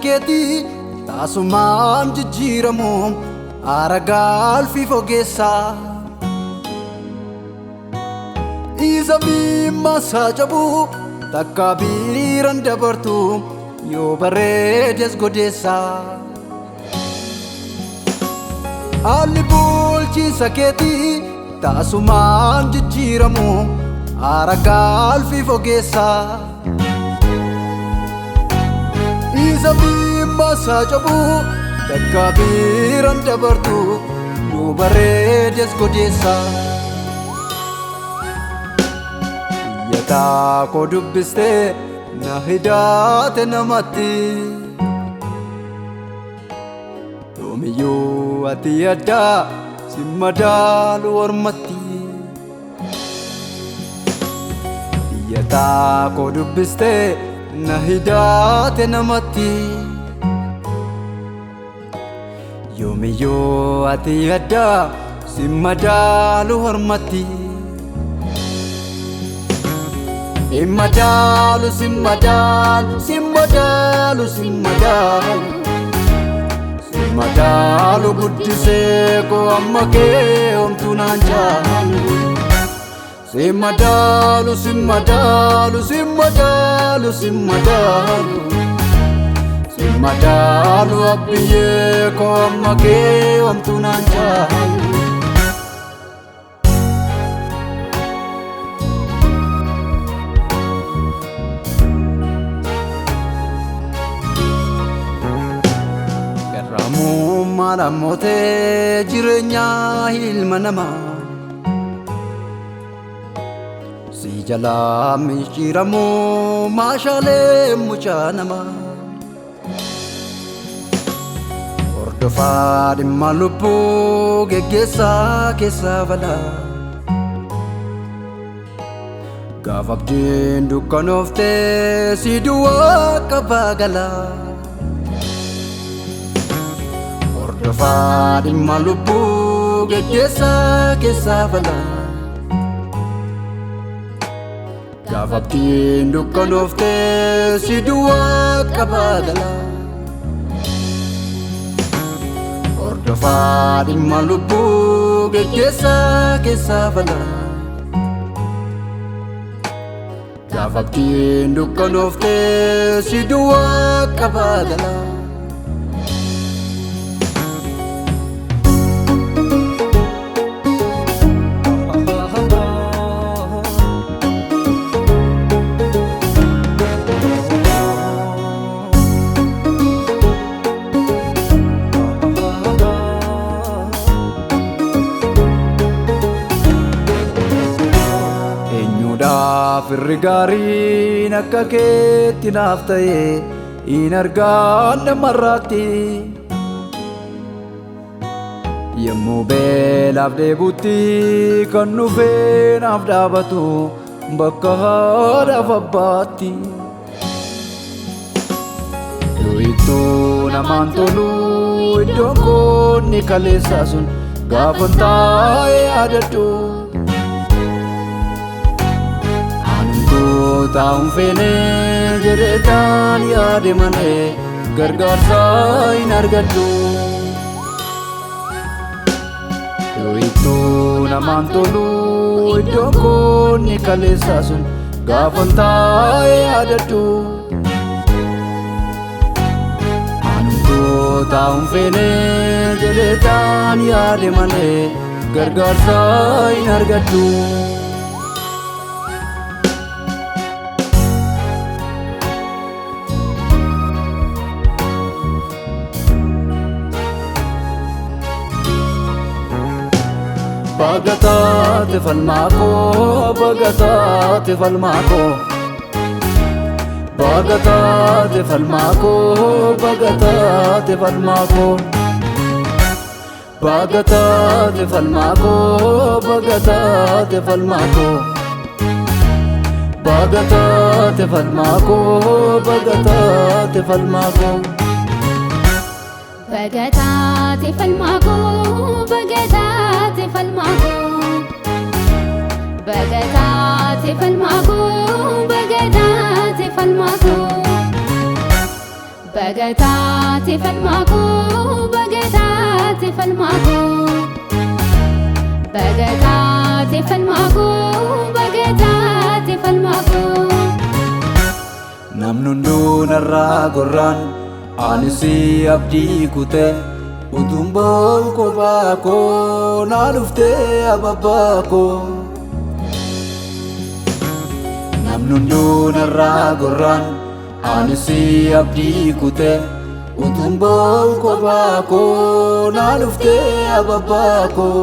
keetii taasumaan jijjiiramu aragal fi fogeessa isa bimma sajabu takka biran dabartu yoo bareedes godeessa alli bulchiinsa keetii taasumaan jijjiiramu aragal fi fogeessa isa bimma sajabu takka biran dabartu yoo bareedes godeessa yataa ko dubbiste na hidaate namatti yoomiyyuu ati addaa si madaalu ormatti yataa ko dubbiste na hidaate namatti yoomiyyuu ati addaa si madaalu ormatti Simmadalu, simmadalu, simmadalu, simmadalu Simmadalu guddisee ko amma kee homtuu naan jaalu Simmadalu, simmadalu, simmadalu, simmadalu Simmadalu abbiyyee ko amma kee homtuu naan jaalu Malamote jireenya ilma namaa si jalaa micciiramu maashaalee mucaa namaa hordofaa dhimma lubbuu geggeessaa keessaa balaa gaafa abdiin dukkanooftee si duwwaa qabaa galaa hordofaa dhimma lubbuu geggeessaa keessaa balaa gaafa abdiin dukkanooftee si duwwaa qabaa galaa hordofaa dhimma lubbuu geggeessaa keessaa balaa gaafa abdiin dukkanooftee si duwwaa qabaa galaa Firri gaariin akka keetti naaf ta'e hin arganne marraatti yommuu beelaaf dheebutti kan dhufee naaf dhaabatu bakka haadhaaf abbaatti yoo ittuu namaan tolu iddoon koonni kaleessaa sun gaafan taa'ee yaadadhu taa'uun feenee jedheetaan yaade malee gargaarsaa hin argadhu yoo ittuu namaan tolu iddoon koonni kaleessaa sun gaafan taa'ee yaadadhu anumtuu taa'uun feenee jedheetaan yaade malee gargaarsaa hin argadhu Bagatate falmako, bagatate falmako Bagatate falmako, bagatate falmako Bagatate falmako, bagatate falmako Bagatate falmako, bagatate falmako Bagatate falmako, bagatate falmako Bagatate falmako, bagatate falmako በገታቴ ፈልማኮ በገታቴ ፈልማኮ በገታቴ ፈልማኮ በገታቴ ፈልማኮ Namni hunduu narraa gorraan ani si abdii kutee utuun boolu kophaa koo naa dhuftee ababbaa koo. Namni hunduu narraa gorraan ani si abdii kutee utuun boolu kophaa koo naa dhuftee ababbaa koo.